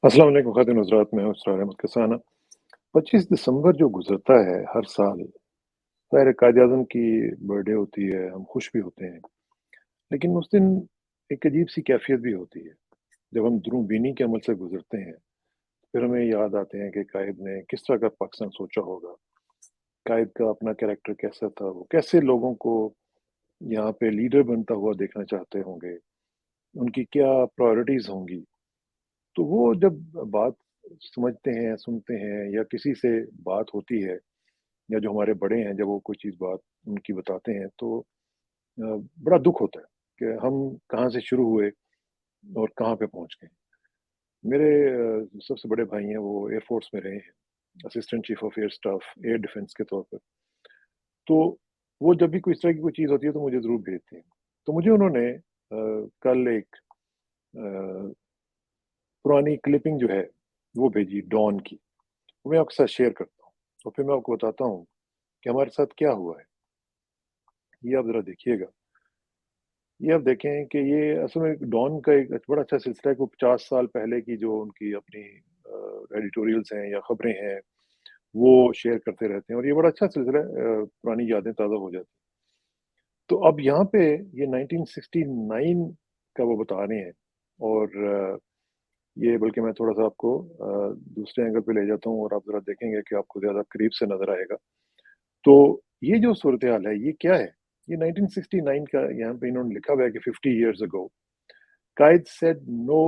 अस्सलाम वालेकुम ख़ातिन हज़रात, मैं हूँ इसरार अहमद कसाना। 25 दिसंबर जो गुज़रता है हर साल, ज़ाहिर है कायद-ए-आज़म की बर्थडे होती है, हम खुश भी होते हैं। लेकिन उस दिन एक अजीब-सी कैफ़ियत भी होती है। जब हम दुरूं बीनी के अमल से गुज़रते हैं, फिर हमें याद आते हैं कि कायद ने किस तरह का पाकिस्तान सोचा होगा। कायद का अपना कैरेक्टर कैसा था, वो कैसे लोगों को यहाँ पे लीडर बनता हुआ देखना चाहते होंगे, उनकी क्या प्रायोरिटीज़ होंगी। तो वो जब बात समझते हैं, सुनते हैं या किसी से बात होती है या जो हमारे बड़े हैं जब वो कोई चीज़ बात उनकी बताते हैं तो बड़ा दुःख होता है कि हम कहाँ से शुरू हुए और कहाँ पे पहुँच गए। मेरे सबसे बड़े भाई हैं वो एयर फ़ोर्स में रहे हैं, assistant chief of air staff air defence के तौर पर। तो वो जब भी कोई इस तरह की कोई चीज़ होती है तो मुझे ज़रूर भेजते हैं। तो मुझे उन्होंने कल एक अ, पुरानी क्लिपिंग जो है वो भेजी डॉन की। वो मैं आपके साथ शेयर करता हूँ और फिर मैं आपको बताता हूँ कि हमारे साथ क्या हुआ है। ये आप ज़रा देखिएगा। ये आप देखें कि ये असल में डॉन का एक बड़ा अच्छा सिलसिला है कि वो 50 साल पहले की जो उनकी अपनी एडिटोरियल्स हैं या खबरें हैं, वो शेयर करते रहते हैं और ये बड़ा अच्छा सिलसिला है। पुरानी यादें ताज़ा हो जाती हैं। तो अब यहाँ पे ये 1969 का वो बता रहे हैं और ये बल्कि मैं थोड़ा-सा आपको दूसरे एंगल पे ले जाता हूँ और आप ज़रा देखेंगे कि आपको ज़्यादा करीब से नज़र आएगा। तो ये जो सूरत-ए-हाल है, ये क्या है? ये 1969 का यहाँ पे इन्होंने लिखा हुआ है कि 50 years ago, Quaid said no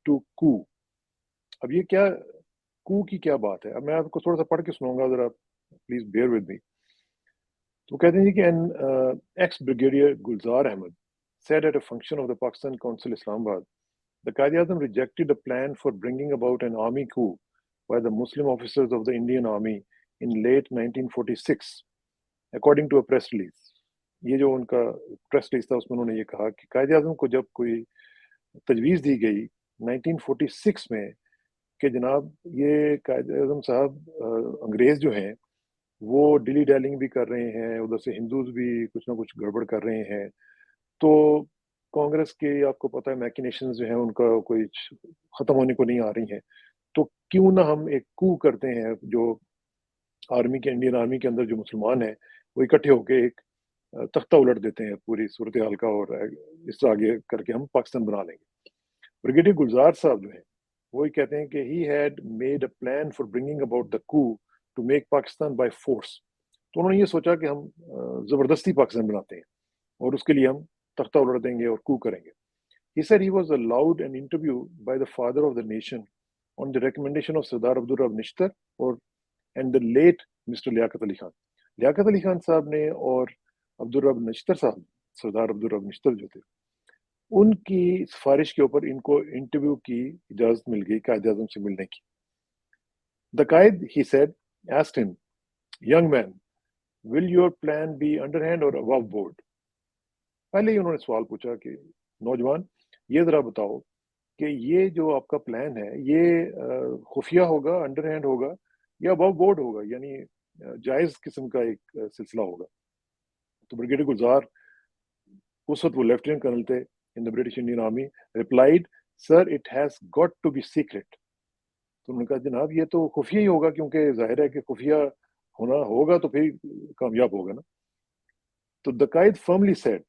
to coup. अब ये क्या कू की क्या बात है? अब मैं आपको थोड़ा-सा पढ़ के सुनाऊँगा, ज़रा प्लीज़ बेयर विद मी। तो कहते हैं जी कि ex brigadier Gulzar Ahmed said at a function of the Pakistan Council Islamabad, the Quaid-e-Azam rejected a plan for bringing about an army coup by the Muslim officers of the Indian Army in late 1946, according to a press release. ये जो उनका press release था उसमें उन्होंने ये कहा कि कायद आजम को जब कोई तजवीज़ दी गई 1946 में कि जनाब ये कायद आजम साहब अंग्रेज़ जो हैं वो डिली डैलिंग भी कर रहे हैं, उधर से हिंदूज भी कुछ ना कुछ गड़बड़ कर रहे हैं। तो कांग्रेस के आपको पता है मैकिनेशंस जो हैं उनका कोई ख़त्म होने को नहीं आ रही हैं। तो क्यों ना हम एक कू करते हैं, जो आर्मी के इंडियन आर्मी के अंदर जो मुसलमान हैं, वो इकट्ठे होके एक तख्ता उलट देते हैं पूरी सूरत-ए-हाल का और इस तरह आगे करके हम पाकिस्तान बना लेंगे। ब्रिगेडियर गुलज़ार साहब जो हैं, वो ये कहते हैं कि he had made a plan for bringing about the coup to make Pakistan by force. तो उन्होंने ये सोचा कि हम ज़बरदस्ती पाकिस्तान बनाते हैं और उसके लिए हम तख्ता उलट देंगे और कू करेंगे। He said he was allowed an interview by the father of the nation on the recommendation of Sardar Abdul Rahab Nishtar or and the late Mr. Liaquat Ali Khan. Liaquat Ali Khan साहब ने और अब्दुल रब नश्तर साहब, सरदार अब्दुल रब नश्तर जो थे, उनकी सिफारिश के ऊपर इनको इंटरव्यू की इजाज़त मिल गई कायद-ए-आज़म से मिलने की। The Qaid, he said, asked him, "Young man, will your plan be underhand or above board?" पहले ही उन्होंने सवाल पूछा कि नौजवान, ये ज़रा बताओ कि ये जो आपका प्लान है, ये खुफिया होगा, अंडरहैंड होगा या अबव बोर्ड होगा, यानी जायज़ किस्म का एक सिलसिला होगा। तो ब्रिगेडियर गुलज़ार, उस वक़्त वो लेफ्टिनेंट कर्नल थे in the British Indian army, replied, "sir, it has got to be secret." तो उन्होंने कहा, "जनाब, ये तो खुफिया ही होगा क्योंकि ज़ाहिर है कि खुफिया होना होगा तो फिर कामयाब होगा ना।" तो the Quaid firmly said,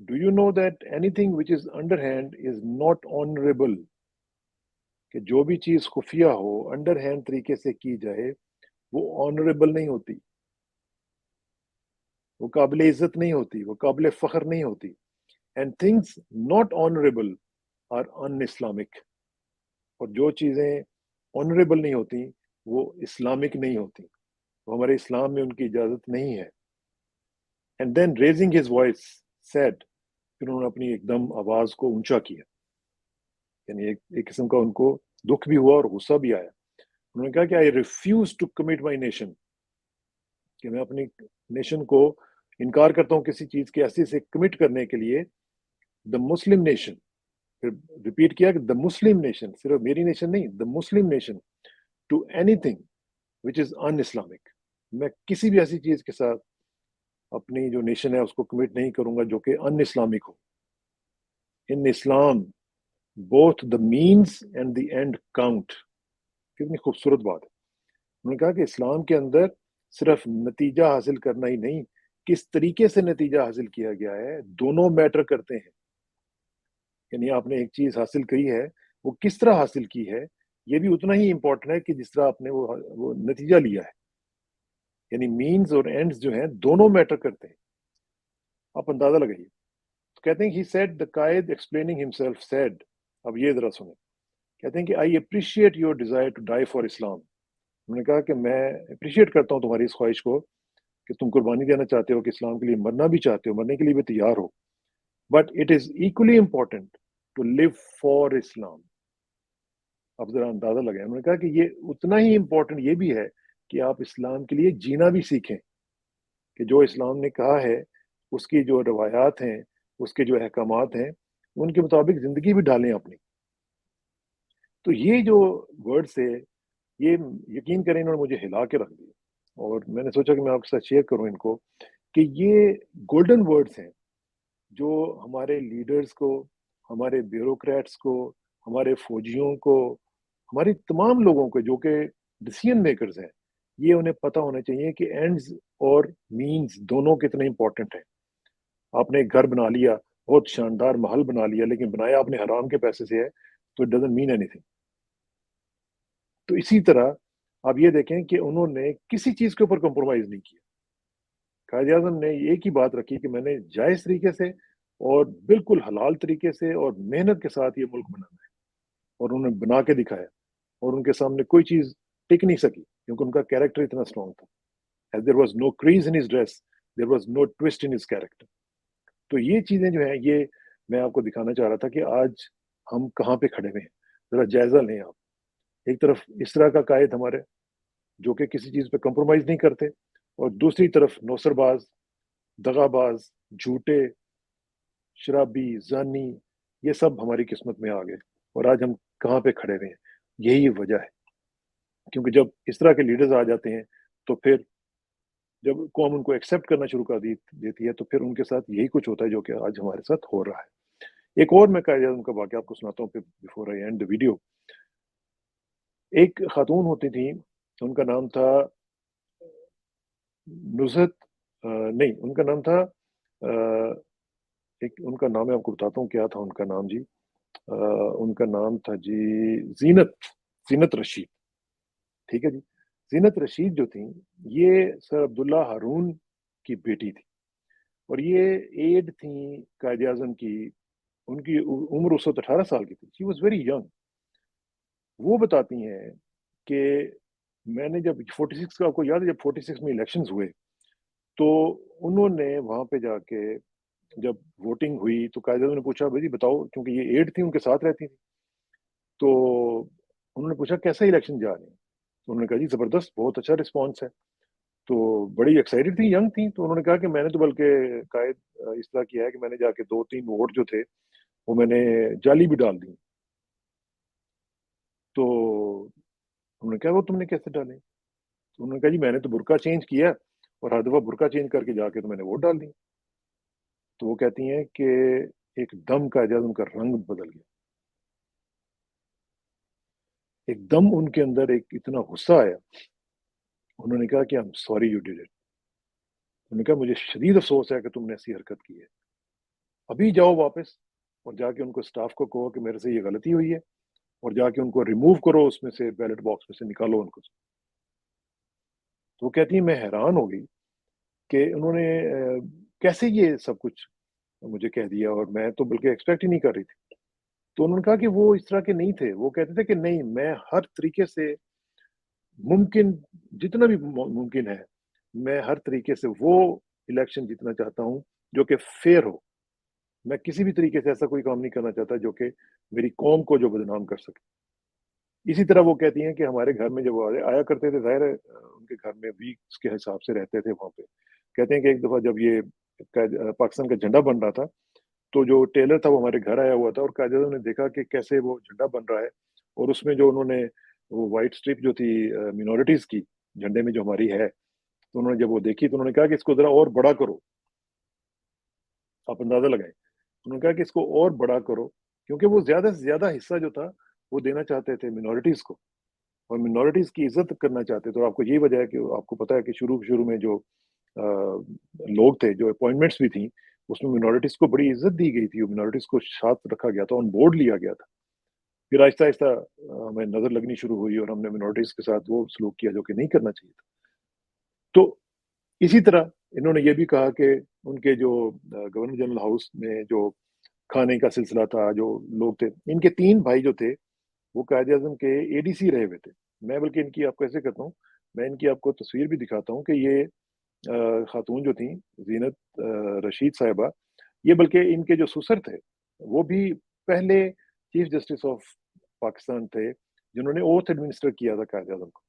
"do you know that anything which is underhand is not honourable?" कि जो भी चीज़ खुफिया हो, अंडरहैंड तरीके से की जाए, वो ऑनरेबल नहीं होती, वो काबिल इज़्ज़त नहीं होती, वो काबिल फ़ख्र नहीं होती। And things not honourable are un-Islamic. और जो चीज़ें ऑनरेबल नहीं होती, वो इस्लामिक नहीं होती। तो हमारे इस्लाम में उनकी इजाज़त नहीं है। And then raising his voice said, फिर उन्होंने अपनी एकदम आवाज़ को ऊँचा किया। यानी एक एक किस्म का उनको दुःख भी हुआ और गुस्सा भी आया। उन्होंने कहा कि I refuse to commit my nation, कि मैं अपनी नेशन को इनकार करता हूँ किसी चीज़ के ऐसे से कमिट करने के लिए। द मुस्लिम नेशन, फिर रिपीट किया कि द मुस्लिम नेशन, सिर्फ मेरी नेशन नहीं, the Muslim nation, to anything which is un-Islamic. मैं किसी भी ऐसी चीज़ के साथ अपनी जो नेशन है उसको कमिट नहीं करूँगा जो कि अन-इस्लामिक हो। In Islam both the means and the end count. कितनी खूबसूरत बात है। उन्होंने कहा कि इस्लाम के अंदर सिर्फ नतीजा हासिल करना ही नहीं, किस तरीके से नतीजा हासिल किया गया है, दोनों मैटर करते हैं। यानी आपने एक चीज हासिल की है, वो किस तरह हासिल की है, ये भी उतना ही इंपॉर्टेंट है कि जिस तरह आपने वो नतीजा लिया है। यानी मीन्स और एंड्स जो हैं दोनों मैटर करते हैं। आप अंदाजा लगाइए। तो कहते हैं he said, the Quaid explaining himself said, अब ये जरा सुने। कहते हैं कि I appreciate your desire to die for Islam. उन्होंने कहा कि मैं अप्रिशिएट करता हूँ तुम्हारी इस ख्वाहिश को कि तुम कुर्बानी देना चाहते हो, कि इस्लाम के लिए मरना भी चाहते हो, मरने के लिए भी तैयार हो। But it is equally important to live for Islam. अब जरा अंदाजा लगाए। उन्होंने कहा कि ये उतना ही इंपॉर्टेंट ये भी है कि आप इस्लाम के लिए जीना भी सीखें, कि जो इस्लाम ने कहा है उसकी जो रवायात हैं, उसके जो अहकामात हैं, उनके मुताबिक जिंदगी भी डालें अपनी। तो ये जो वर्ड्स है, ये यकीन करें इन्होंने मुझे हिला के रख दिया, और मैंने सोचा कि मैं आपके साथ शेयर करूं इनको, कि ये गोल्डन वर्ड्स हैं जो हमारे लीडर्स को, हमारे ब्यूरोक्रेट्स को, हमारे फौजियों को, हमारी तमाम लोगों को जो कि डिसीजन मेकर्स हैं, ये उन्हें पता होना चाहिए कि एंड्स और मीन्स दोनों कितने इंपॉर्टेंट हैं। आपने एक घर बना लिया, बहुत शानदार महल बना लिया, लेकिन बनाया आपने हराम के पैसे से है, तो इट डजंट मीन एनीथिंग। तो इसी तरह आप ये देखें कि उन्होंने किसी चीज के ऊपर कॉम्प्रोमाइज नहीं किया। कायद आजम ने एक ही बात रखी कि मैंने जायज तरीके से और बिल्कुल हलाल तरीके से और मेहनत के साथ ये मुल्क बनाना है, और उन्होंने बना के दिखाया। और उनके सामने कोई चीज टिक नहीं सकी, क्योंकि उनका कैरेक्टर इतना स्ट्रांग था। As there was no crease in his dress, there was no twist in his character. तो ये चीजें जो है, ये मैं आपको दिखाना चाह रहा था कि आज हम कहाँ पे खड़े हुए हैं। जरा जायजा लें आप। एक तरफ इस तरह का कायद हमारे, जो कि किसी चीज पे कंप्रोमाइज नहीं करते, और दूसरी तरफ नौसरबाज, दगाबाज, झूठे, शराबी, जानी, ये सब हमारी किस्मत में आ गए। और आज हम कहाँ पे खड़े हुए हैं, यही वजह है। क्योंकि जब इस तरह के लीडर्स आ जाते हैं, तो फिर जब कौम उनको एक्सेप्ट करना शुरू कर देती है, तो फिर उनके साथ यही कुछ होता है जो कि आज हमारे साथ हो रहा है। एक और मैं कायदे आज़म का वाकया आपको सुनाता हूँ before I and the video. एक खातून होती थी, उनका नाम था नुज़हत, नहीं उनका नाम था, एक उनका नाम मैं आपको बताता हूँ क्या था उनका नाम जी। उनका नाम था जी जीनत, जीनत रशीद। ठीक है जी। जीनत रशीद जो थी, ये सर अब्दुल्ला हारून की बेटी थी, और ये एड थी कायद आजम की। उनकी उम्र उस वक्त 18 साल की थी। She was very young. वो बताती हैं कि मैंने जब 46 का, आपको याद है जब 46 में इलेक्शंस हुए, तो उन्होंने वहां पे जाके जब वोटिंग हुई, तो कायदे ने पूछा भाई जी बताओ, क्योंकि ये एड थी उनके साथ रहती थी। तो उन्होंने पूछा कैसा इलेक्शन जा रहे हैं। तो उन्होंने कहा जी जबरदस्त, बहुत अच्छा रिस्पॉन्स है। तो बड़ी एक्साइटेड थी, यंग थी। तो उन्होंने कहा कि मैंने तो बल्कि कायद इस तरह किया है कि मैंने जाके 2-3 वोट जो थे वो मैंने जाली भी डाल दी। तो उन्होंने कहा वो तुमने कैसे डाले। तो उन्होंने कहा जी मैंने तो बुरका चेंज किया, और हर दफा बुरका चेंज करके जाके तो मैंने वोट डाल दी। तो वो कहती हैं कि एकदम कायद आज़म का रंग बदल गया। एकदम उनके अंदर एक इतना गुस्सा आया। उन्होंने कहा कि I am sorry you did it. उन्होंने कहा मुझे शदीद अफसोस है कि तुमने ऐसी हरकत की है। अभी जाओ वापस, और जाके उनको स्टाफ को कहो कि मेरे से ये गलती हुई है, और जाके उनको रिमूव करो उसमें से, बैलेट बॉक्स में से निकालो उनको। तो वो कहती है मैं हैरान हो गई कि उन्होंने कैसे ये सब कुछ मुझे कह दिया, और मैं तो बल्कि एक्सपेक्ट ही नहीं कर रही थी। तो उन्होंने कहा कि वो इस तरह के नहीं थे। वो कहते थे कि नहीं, मैं हर तरीके से मुमकिन, जितना भी मुमकिन है, मैं हर तरीके से वो इलेक्शन जीतना चाहता हूँ जो कि फेयर हो। मैं किसी भी तरीके से ऐसा कोई काम नहीं करना चाहता जो कि मेरी कौम को जो बदनाम कर सके। इसी तरह वो कहती हैं कि हमारे घर में जब वो आया करते थे, जाहिर है उनके घर में वीक्स के हिसाब से रहते थे वहां पे। कहते हैं कि एक दफा जब ये पाकिस्तान का झंडा बन रहा था, तो जो टेलर था वो हमारे घर आया हुआ था, और कायदे ने देखा कि कैसे वो झंडा बन रहा है, और उसमें जो उन्होंने वो वाइट स्ट्रिप जो थी मिनोरिटीज की झंडे में जो हमारी है, तो उन्होंने जब वो देखी तो उन्होंने कहा कि इसको जरा और बड़ा करो। आप अंदाजा लगाएं। उन्होंने कहा कि इसको और बड़ा करो, क्योंकि वो ज़्यादा से ज़्यादा हिस्सा जो था, वो देना चाहते थे मिनॉरिटीज़ को, और मिनॉरिटीज़ की इज़्ज़त करना चाहते थे। और आपको यही वजह है कि आपको पता है कि शुरू-शुरू में जो लोग थे, जो अपॉइंटमेंट्स भी थी, उसमें मिनॉरिटीज़ को बड़ी इज़्ज़त दी गई थी, मिनॉरिटीज़ को साथ रखा गया था, ऑन बोर्ड लिया गया था। फिर आहिस्ता-आहिस्ता हमें नज़र लगनी शुरू हुई और हमने मिनॉरिटीज़ के साथ वो सलूक किया जो कि नहीं करना चाहिए था। तो इसी तरह इन्होंने ये भी कहा कि उनके जो गवर्नर जनरल हाउस में जो खाने का सिलसिला था, जो लोग थे, इनके 3 भाई जो थे, वो कायद-ए-आज़म के एडीसी रहे हुए थे। मैं बल्कि इनकी आपको ऐसे करता हूँ, मैं इनकी आपको तस्वीर भी दिखाता हूँ कि ये खातून जो थीं, ज़ीनत रशीद साहिबा, ये बल्कि इनके जो ससुर थे, वो भी पहले चीफ जस्टिस ऑफ पाकिस्तान थे, जिन्होंने ओथ एडमिनिस्टर किया था कायद-ए-आज़म को।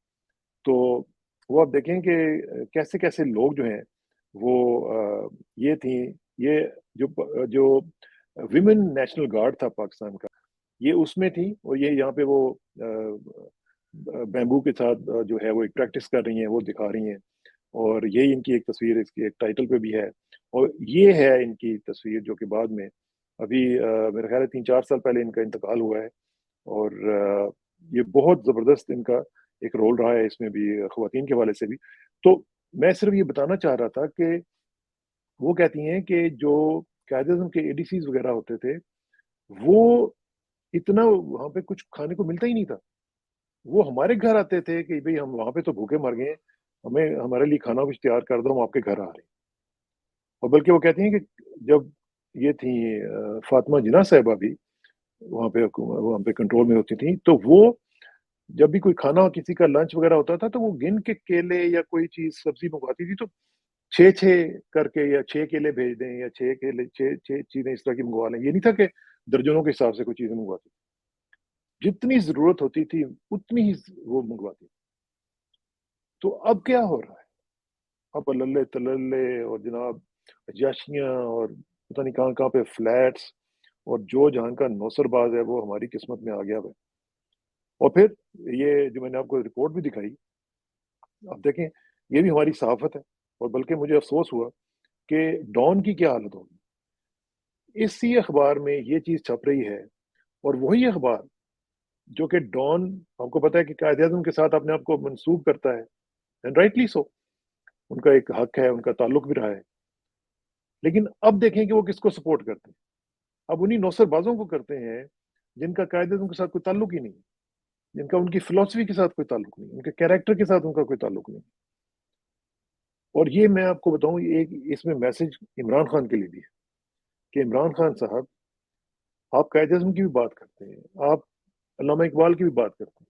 तो वो आप देखें कि कैसे-कैसे लोग जो हैं, वो ये थीं, ये जो विमेन नेशनल गार्ड था पाकिस्तान का, ये उसमें थी, और ये यहाँ पे वो बैम्बू के साथ जो है वो एक प्रैक्टिस कर रही हैं, वो दिखा रही हैं। और यही इनकी एक तस्वीर इसकी एक टाइटल पे भी है, और ये है इनकी तस्वीर जो कि बाद में अभी मेरा ख़्याल है 3-4 साल पहले इनका इंतकाल हुआ है। और ये बहुत ज़बरदस्त इनका एक रोल रहा है इसमें भी, ख़वातीन के हवाले से भी। तो मैं सिर्फ़ ये बताना चाह रहा था कि वो कहती हैं कि जो कायद-ए-आज़म के एडीसीज़ वग़ैरह होते थे, वो इतना वहाँ पे कुछ खाने को मिलता ही नहीं था। वो हमारे घर आते थे कि भई हम वहाँ पे तो भूखे मर गए हैं, हमें हमारे लिए खाना कुछ तैयार कर दो, हम आपके घर आ रहे हैं। और बल्कि वो कहती हैं कि जब ये थी फ़ातिमा जिन्ना साहिबा भी वहाँ पे कंट्रोल में होती थीं, तो वो जब भी कोई खाना किसी का लंच वग़ैरह होता था, तो वो गिन के केले या कोई चीज़ सब्ज़ी मँगवाती थी, तो 6-6 करके, या 6 केले भेज दें, या 6 केले 6 चीज़ें इस तरह की मँगवा लें। ये नहीं था कि दर्जनों के हिसाब से कोई चीज़ें मँगवाती। जितनी ज़रूरत होती थी, उतनी ही वो मँगवाती। तो अब क्या हो रहा है? अब अल्लल्ले-तल्लल्ले और जनाब अय्याशियाँ और पता नहीं कहाँ-कहाँ पे फ्लैट्स, और जो जहाँ का नौसरबाज़ है, वो हमारी किस्मत में आ गया है। और फिर ये जो मैंने आपको रिपोर्ट भी दिखाई, आप देखें, ये भी हमारी सहाफ़त है। और बल्कि मुझे अफ़सोस हुआ कि डॉन की क्या हालत होगी। इसी अखबार में ये चीज़ छप रही है, और वही अखबार जो कि डॉन, आपको पता है कि कायद-ए-आज़म के साथ अपने आप को मंसूब करता है, एंड राइटली सो, उनका एक हक है, उनका ताल्लुक भी रहा है। लेकिन अब देखें कि वो किसको सपोर्ट करते हैं। अब उन्हीं नौसरबाज़ों को करते हैं, जिनका कायदे-आज़म के साथ कोई ताल्लुक ही नहीं है, जिनका उनकी फ़िलॉसफ़ी के साथ कोई ताल्लुक नहीं है, उनके कैरेक्टर के साथ उनका कोई ताल्लुक नहीं है। और ये मैं आपको बताऊँ, एक इसमें मैसेज इमरान खान के लिए भी है, कि इमरान खान साहब, आप कायदे-आज़म की भी बात करते हैं, आप अल्लामा इकबाल की भी बात करते हैं,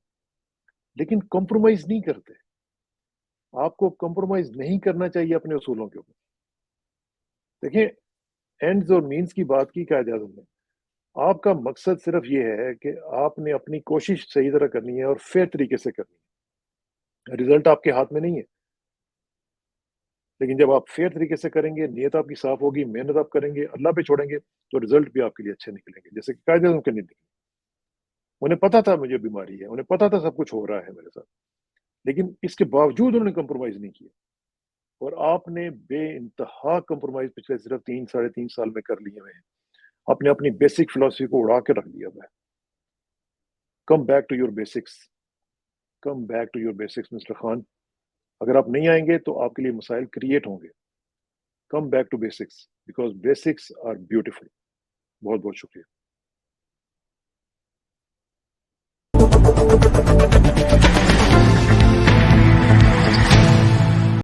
लेकिन कॉम्प्रोमाइज़ नहीं करते। आपको कॉम्प्रोमाइज़ नहीं करना चाहिए अपने उसूलों के ऊपर। देखिए, एंड्स और मीन्स की बात की कायदे-आज़म ने। आपका मकसद सिर्फ़ ये है कि आपने अपनी कोशिश सही तरह करनी है और फ़ेयर तरीके से करनी है। रिज़ल्ट आपके हाथ में नहीं है। लेकिन जब आप फ़ेयर तरीके से करेंगे, नीयत आपकी साफ़ होगी, मेहनत आप करेंगे, अल्लाह पे छोड़ेंगे, तो रिज़ल्ट भी आपके लिए अच्छे निकलेंगे। जैसे कि कायदे-आज़म के नहीं निकले। उन्हें पता था मुझे बीमारी है, उन्हें पता था सब कुछ हो रहा है मेरे साथ, लेकिन इसके बावजूद उन्होंने कॉम्प्रोमाइज़ नहीं किया। और आपने बेइंतहा कॉम्प्रोमाइज़ पिछले सिर्फ़ 3 साढ़े 3 साल में कर लिए हुए हैं। आपने अपनी बेसिक फिलॉसफी को उड़ा के रख दिया हुआ है। Come back to your basics, come back to your basics mister Khan. अगर आप नहीं आएँगे तो आपके लिए मसाइल क्रिएट होंगे। Come back to basics, because basics are beautiful. बहुत-बहुत शुक्रिया।